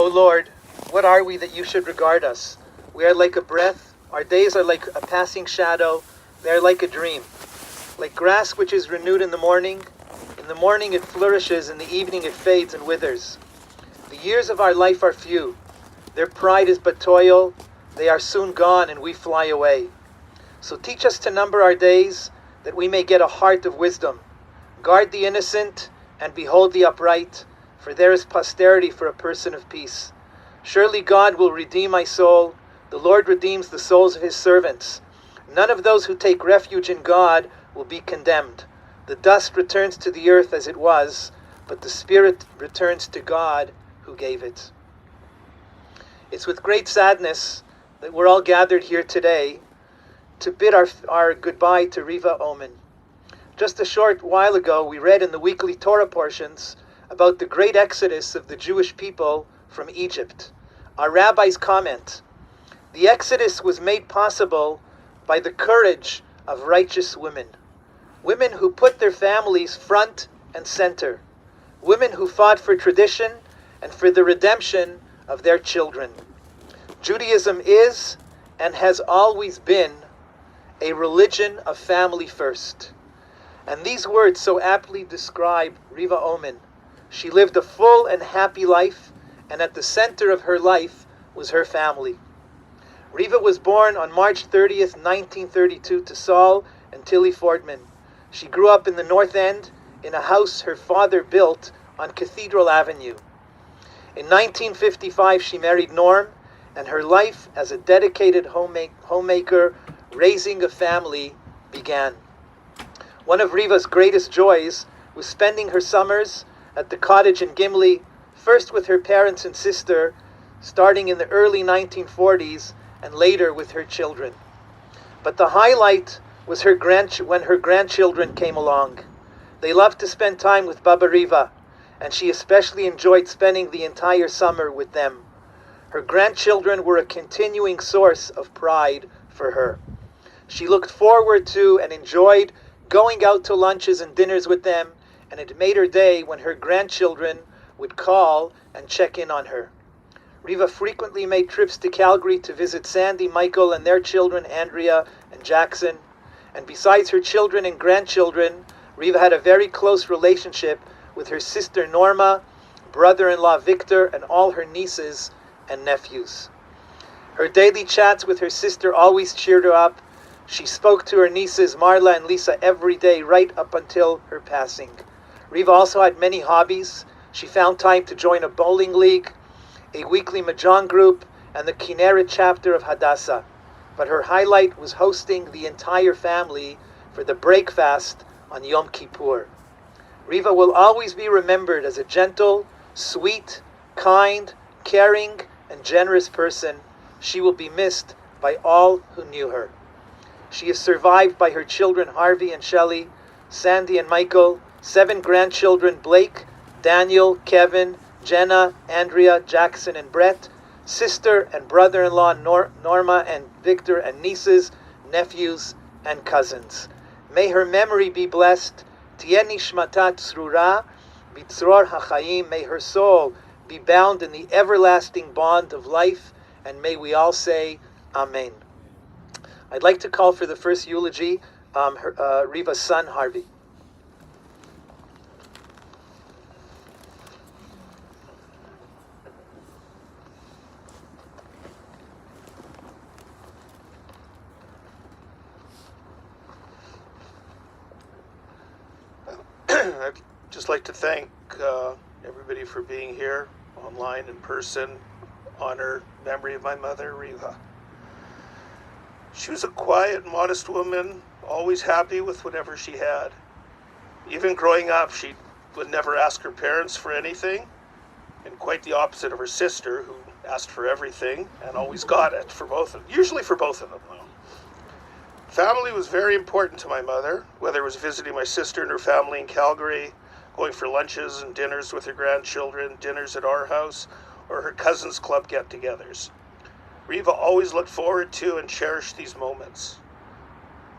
O Lord, what are we that you should regard us? We are like a breath, our days are like a passing shadow, they are like a dream. Like grass which is renewed in the morning it flourishes, in the evening it fades and withers. The years of our life are few, their pride is but toil, they are soon gone and we fly away. So teach us to number our days, that we may get a heart of wisdom. Guard the innocent, and behold the upright, for there is posterity for a person of peace. Surely God will redeem my soul. The Lord redeems the souls of his servants. None of those who take refuge in God will be condemned. The dust returns to the earth as it was, but the spirit returns to God who gave it. It's with great sadness that we're all gathered here today to bid our goodbye to Reva Oman. Just a short while ago, we read in the weekly Torah portions about the great exodus of the Jewish people from Egypt. Our rabbis comment, the exodus was made possible by the courage of righteous women. Women who put their families front and center. Women who fought for tradition and for the redemption of their children. Judaism is and has always been a religion of family first. And these words so aptly describe Reva Oman. She lived a full and happy life, and at the center of her life was her family. Reva was born on March 30th, 1932 to Saul and Tilly Fordman. She grew up in the North End in a house her father built on Cathedral Avenue. In 1955, she married Norm, and her life as a dedicated homemaker, raising a family, began. One of Reva's greatest joys was spending her summers at the cottage in Gimli, first with her parents and sister, starting in the early 1940s, and later with her children. But the highlight was when her grandchildren came along. They loved to spend time with Baba Reva, and she especially enjoyed spending the entire summer with them. Her grandchildren were a continuing source of pride for her. She looked forward to and enjoyed going out to lunches and dinners with them, and it made her day when her grandchildren would call and check in on her. Reva frequently made trips to Calgary to visit Sandy, Michael, and their children, Andrea and Jackson. And besides her children and grandchildren, Reva had a very close relationship with her sister Norma, brother-in-law Victor, and all her nieces and nephews. Her daily chats with her sister always cheered her up. She spoke to her nieces Marla and Lisa every day right up until her passing. Reva also had many hobbies. She found time to join a bowling league, a weekly mahjong group, and the Kinneret chapter of Hadassah. But her highlight was hosting the entire family for the break fast on Yom Kippur. Reva will always be remembered as a gentle, sweet, kind, caring, and generous person. She will be missed by all who knew her. She is survived by her children Harvey and Shelley, Sandy and Michael, 7 grandchildren Blake, Daniel, Kevin, Jenna, Andrea, Jackson, and Brett, sister and brother-in-law Norma and Victor, and nieces, nephews, and cousins. May her memory be blessed. Tiyeh nishmata tzrura b'tzror hachayim. May her soul be bound in the everlasting bond of life, and may we all say Amen. I'd like to call for the first eulogy, Reva's son, Harvey. I'd just like to thank everybody for being here, online, in person, honor memory of my mother, Reva. She was a quiet, modest woman, always happy with whatever she had. Even growing up, she would never ask her parents for anything, and quite the opposite of her sister, who asked for everything and always got it for both of them, usually for both of them, though. Family was very important to my mother, whether it was visiting my sister and her family in Calgary, going for lunches and dinners with her grandchildren, dinners at our house, or her cousins' club get-togethers. Reva always looked forward to and cherished these moments.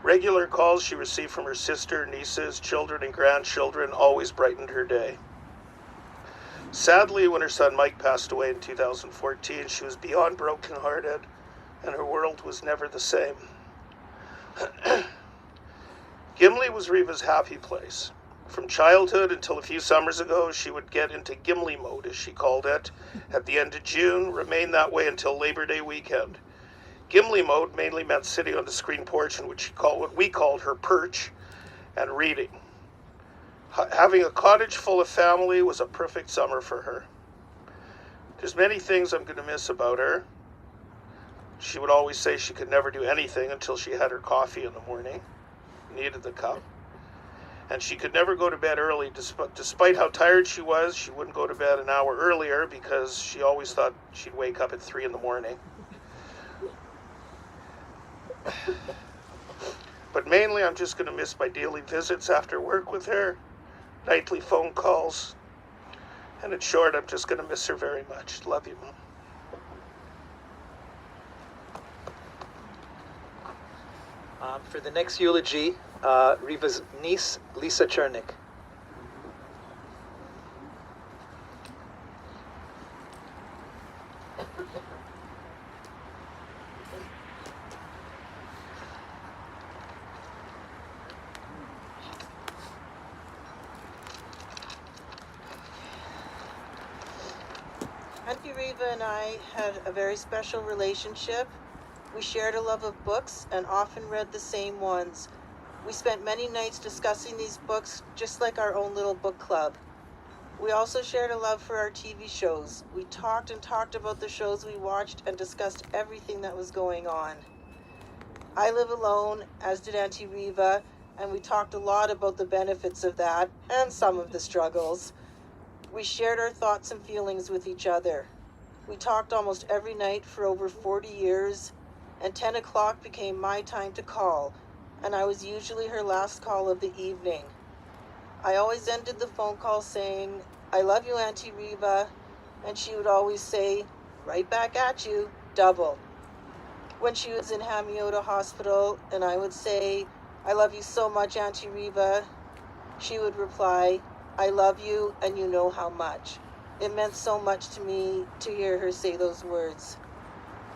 Regular calls she received from her sister, nieces, children, and grandchildren always brightened her day. Sadly, when her son Mike passed away in 2014, she was beyond brokenhearted, and her world was never the same. Gimli was Reva's happy place. From childhood until a few summers ago, she would get into Gimli mode, as she called it, at the end of June, remain that way until Labor Day weekend. Gimli mode mainly meant sitting on the screen porch in what we called her perch, and reading. Having a cottage full of family was a perfect summer for her. There's many things I'm going to miss about her. She would always say she could never do anything until she had her coffee in the morning, needed the cup. And she could never go to bed early. Despite how tired she was, she wouldn't go to bed an hour earlier because she always thought she'd wake up at 3 in the morning. But mainly I'm just going to miss my daily visits after work with her, nightly phone calls, and in short, I'm just going to miss her very much. Love you, Mom. For the next eulogy, Reva's niece, Lisa Chernick. Auntie Reva and I had a very special relationship. We shared a love of books and often read the same ones. We spent many nights discussing these books, just like our own little book club. We also shared a love for our TV shows. We talked and talked about the shows we watched and discussed everything that was going on. I live alone, as did Auntie Reva, and we talked a lot about the benefits of that and some of the struggles. We shared our thoughts and feelings with each other. We talked almost every night for over 40 years, and 10 o'clock became my time to call, and I was usually her last call of the evening. I always ended the phone call saying, "I love you, Auntie Reva," and she would always say, "Right back at you, double." When she was in Hamiota Hospital and I would say, "I love you so much, Auntie Reva," she would reply, "I love you and you know how much." It meant so much to me to hear her say those words.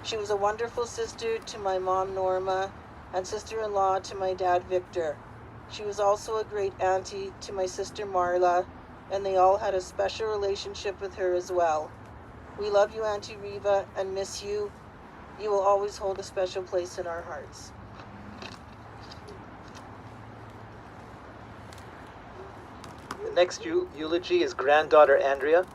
She was a wonderful sister to my mom, Norma, and sister-in-law to my dad, Victor. She was also a great auntie to my sister, Marla, and they all had a special relationship with her as well. We love you, Auntie Reva, and miss you. You will always hold a special place in our hearts. The next eulogy is granddaughter Andrea.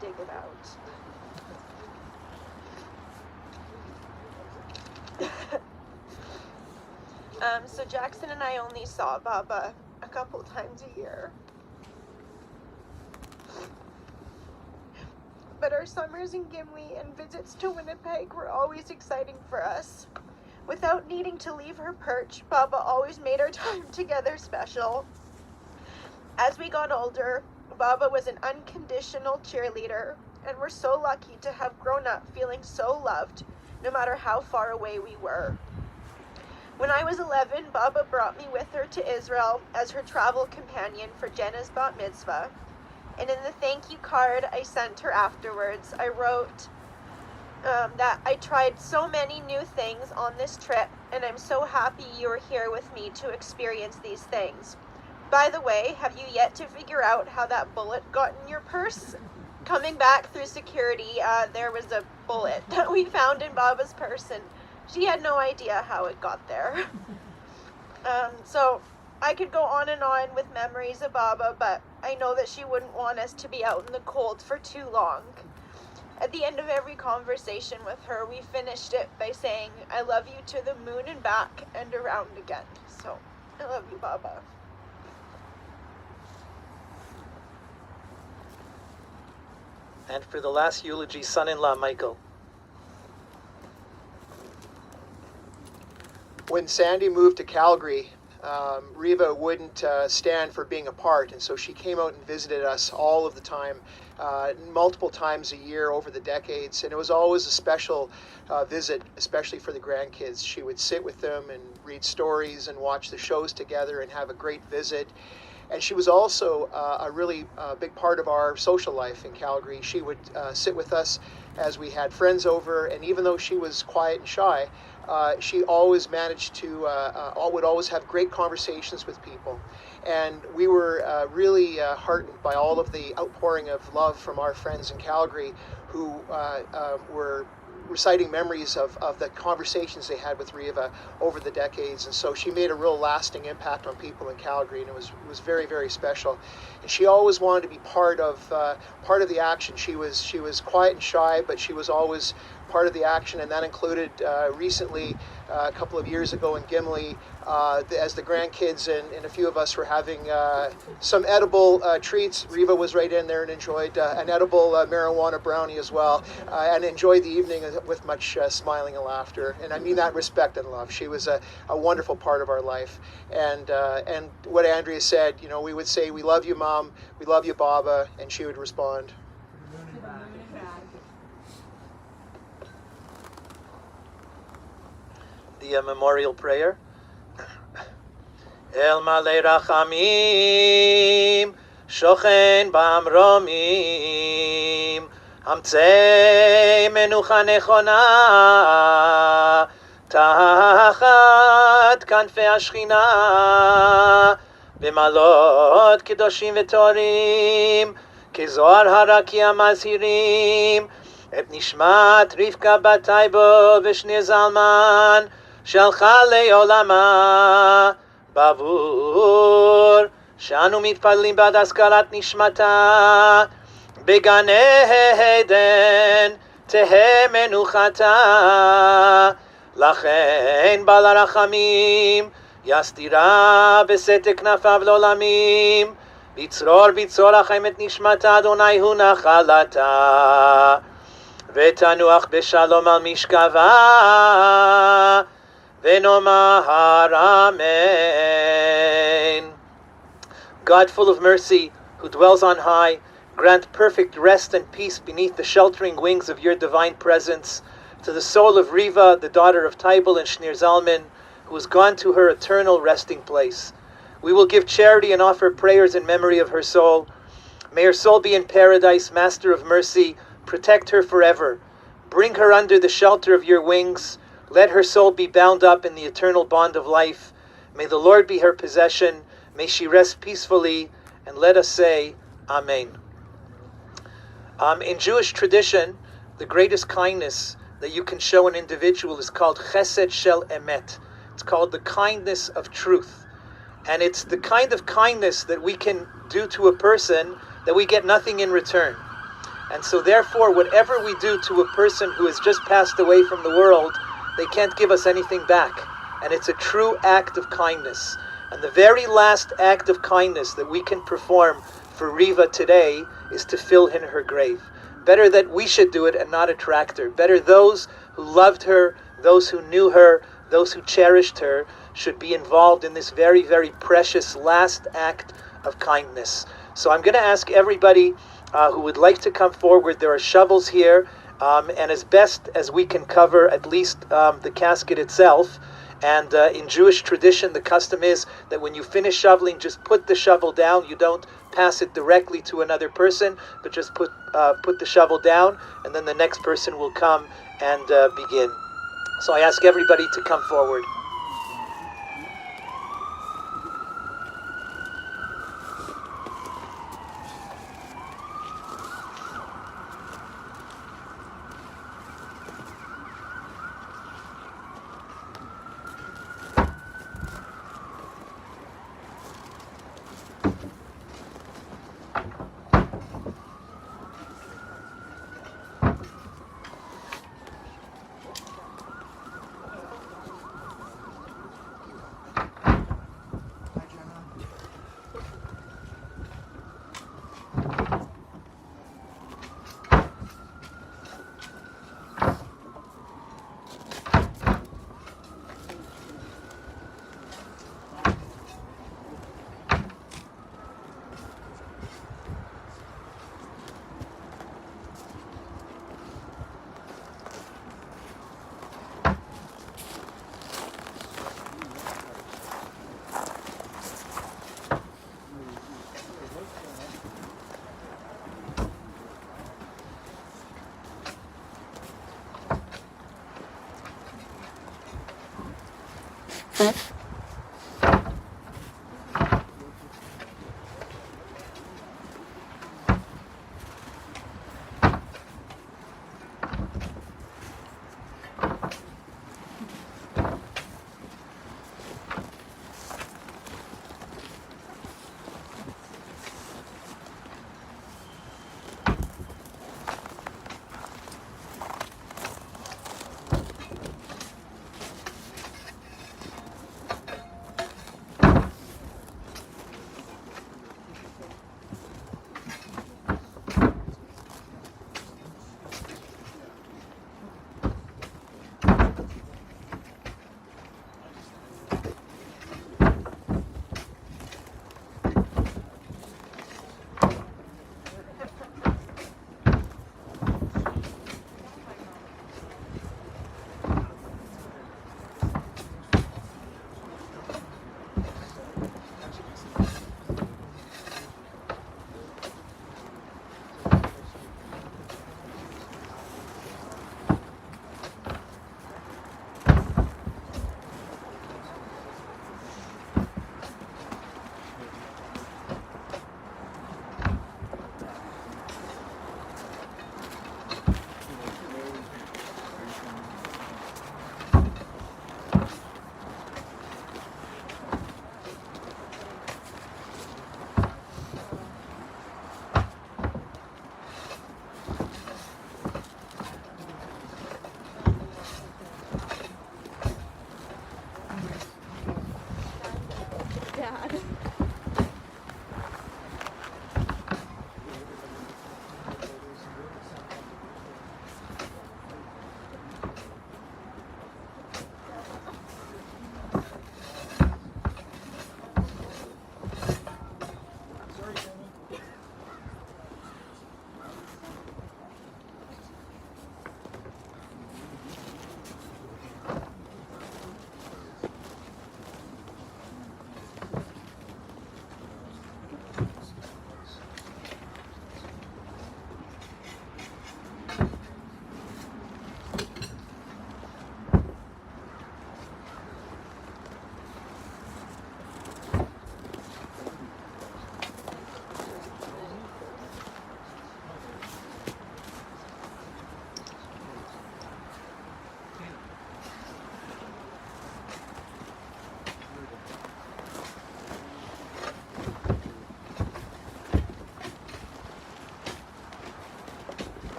Dig it out. So Jackson and I only saw Baba a couple times a year. But our summers in Gimli and visits to Winnipeg were always exciting for us. Without needing to leave her perch, Baba always made our time together special. As we got older, Baba was an unconditional cheerleader, and we're so lucky to have grown up feeling so loved, no matter how far away we were. When I was 11, Baba brought me with her to Israel as her travel companion for Jenna's bat mitzvah, and in the thank you card I sent her afterwards, I wrote that I tried so many new things on this trip, and I'm so happy you were here with me to experience these things. By the way, have you yet to figure out how that bullet got in your purse? Coming back through security, there was a bullet that we found in Baba's purse, and she had no idea how it got there. So I could go on and on with memories of Baba, but I know that she wouldn't want us to be out in the cold for too long. At the end of every conversation with her, we finished it by saying, "I love you to the moon and back and around again." So, I love you, Baba. And for the last eulogy, son-in-law Michael. When Sandy moved to Calgary, Reva wouldn't stand for being apart, and so she came out and visited us all of the time, multiple times a year over the decades, and it was always a special visit, especially for the grandkids. She would sit with them and read stories and watch the shows together and have a great visit. And she was also a really big part of our social life in Calgary. She would sit with us as we had friends over, and even though she was quiet and shy, she always managed to, would always have great conversations with people. And we were really heartened by all of the outpouring of love from our friends in Calgary who were reciting memories of the conversations they had with Reva over the decades. And so she made a real lasting impact on people in Calgary, and it was very, very special. And she always wanted to be part of the action. She was quiet and shy, but she was always part of the action, and that included recently, a couple of years ago in Gimli, as the grandkids and a few of us were having some edible treats. Reva was right in there and enjoyed an edible marijuana brownie as well, and enjoyed the evening with much smiling and laughter. And I mean that respect and love. She was a wonderful part of our life. And what Andrea said, we would say, "We love you, Mom. We love you, Baba," and she would respond. The memorial prayer. El malei rachamim, shochen b'amromim, hamtzei menucha nechona, tachat kanfei hashchina, b'malot kedoshim v'torim, kezohar haraki hamazhirim, et nishmat Rivka bat Taibo v'shnei Zalman, שלחה לעולמה בעבור שאנו מתפללים בעד הזכרת נשמתה בגן עדן תהא מנוחתה לכן בעל הרחמים יסתירה בסתר כנפיו לעולמים בצרור החיים את נשמתה אדוני הוא נחלתה ותנוח בשלום על משכבה Venomar Amen. God, full of mercy, who dwells on high, grant perfect rest and peace beneath the sheltering wings of your divine presence to the soul of Reva, the daughter of Taibal and Shneur Zalman, who has gone to her eternal resting place. We will give charity and offer prayers in memory of her soul. May her soul be in paradise, Master of mercy. Protect her forever. Bring her under the shelter of your wings. Let her soul be bound up in the eternal bond of life. May the Lord be her possession. May she rest peacefully. And let us say, Amen. In Jewish tradition, the greatest kindness that you can show an individual is called chesed shel emet. It's called the kindness of truth. And it's the kind of kindness that we can do to a person that we get nothing in return. And so therefore, whatever we do to a person who has just passed away from the world, they can't give us anything back. And it's a true act of kindness. And the very last act of kindness that we can perform for Reva today is to fill in her grave. Better that we should do it and not a tractor. Better those who loved her, those who knew her, those who cherished her, should be involved in this very, very precious last act of kindness. So I'm going to ask everybody who would like to come forward. There are shovels here. And as best as we can cover at least the casket itself. And in Jewish tradition, the custom is that when you finish shoveling, just put the shovel down. You don't pass it directly to another person, but just put the shovel down, and then the next person will come and begin. So I ask everybody to come forward.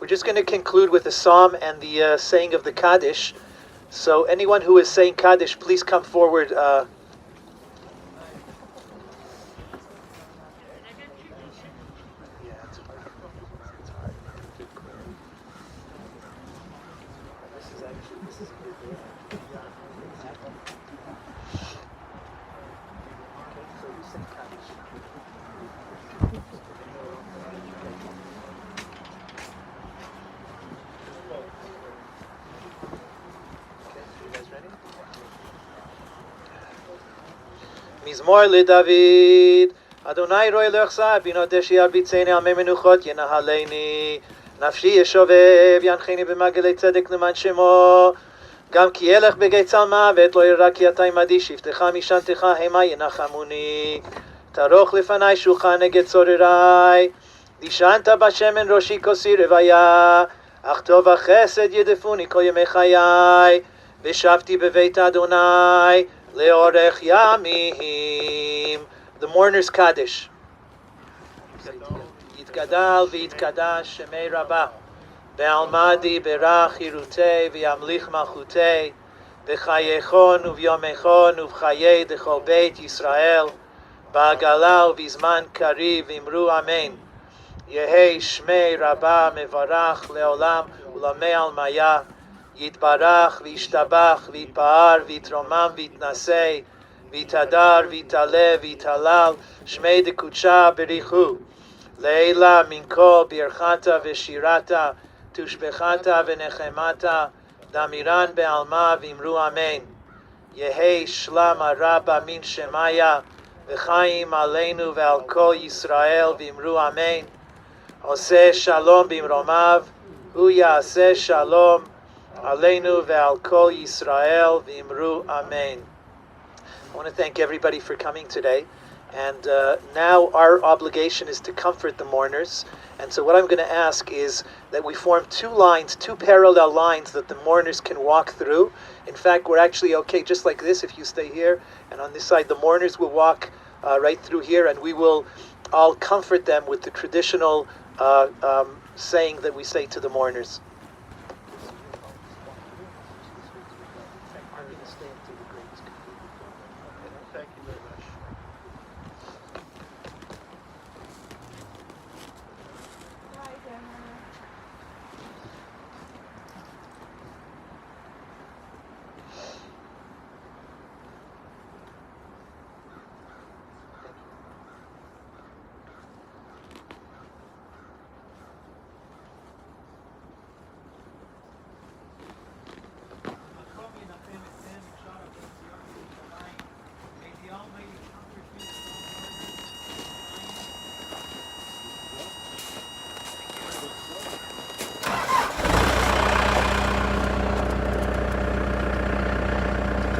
We're just going to conclude with the psalm and the saying of the Kaddish. So anyone who is saying Kaddish, please come forward. מזמור לדוד, אדוני רואי לחסה, בינו דשי ירביצני עמי מנוחות ינהלני, נפשי ישובב, ינחני במעגלי צדק למען שמו, גם כי אלך בגיא צל מוות, לא ירא כי אתה עמדי, שבטך משענתך המה ינחמוני, תערוך לפני שולחן נגד צורריי, דשנת בשמן ראשי כוסי רוויה, אך טוב החסד ידפוני כל ימי חיי, ושבתי בבית אדוני, Leorech Yamim. The Mourners Kaddish. Yitgadal v'yitkadash Shemei Rabah. Be'almadi berach hirutei v'yamlich malchutei. B'chayechon uvyomechon uv'chayei dechol beit Yisrael. Ba'agala uv'izman kariv imru amen. Yehei Shmei Rabah mevarach leolam ulamei almaya. יתברך וישתבח ויתפאר ויתרומם ויתנשא ויתהדר ויתעלה ויתהלל שמי דקודשה בריחו לעילה מן כל ברכתה ושירתה תושבחתה ונחמתה דמירן בעלמה ואמרו אמן יהי שלם הרבה מן שמיה וחיים עלינו ועל כל ישראל ואמרו אמן עושה שלום במרומיו הוא יעשה שלום Aleinu ve'al kol Yisrael v'imru amen. I want to thank everybody for coming today. And now our obligation is to comfort the mourners. And so what I'm going to ask is that we form two lines, two parallel lines that the mourners can walk through. In fact, we're actually okay just like this if you stay here. And on this side, the mourners will walk right through here. And we will all comfort them with the traditional saying that we say to the mourners.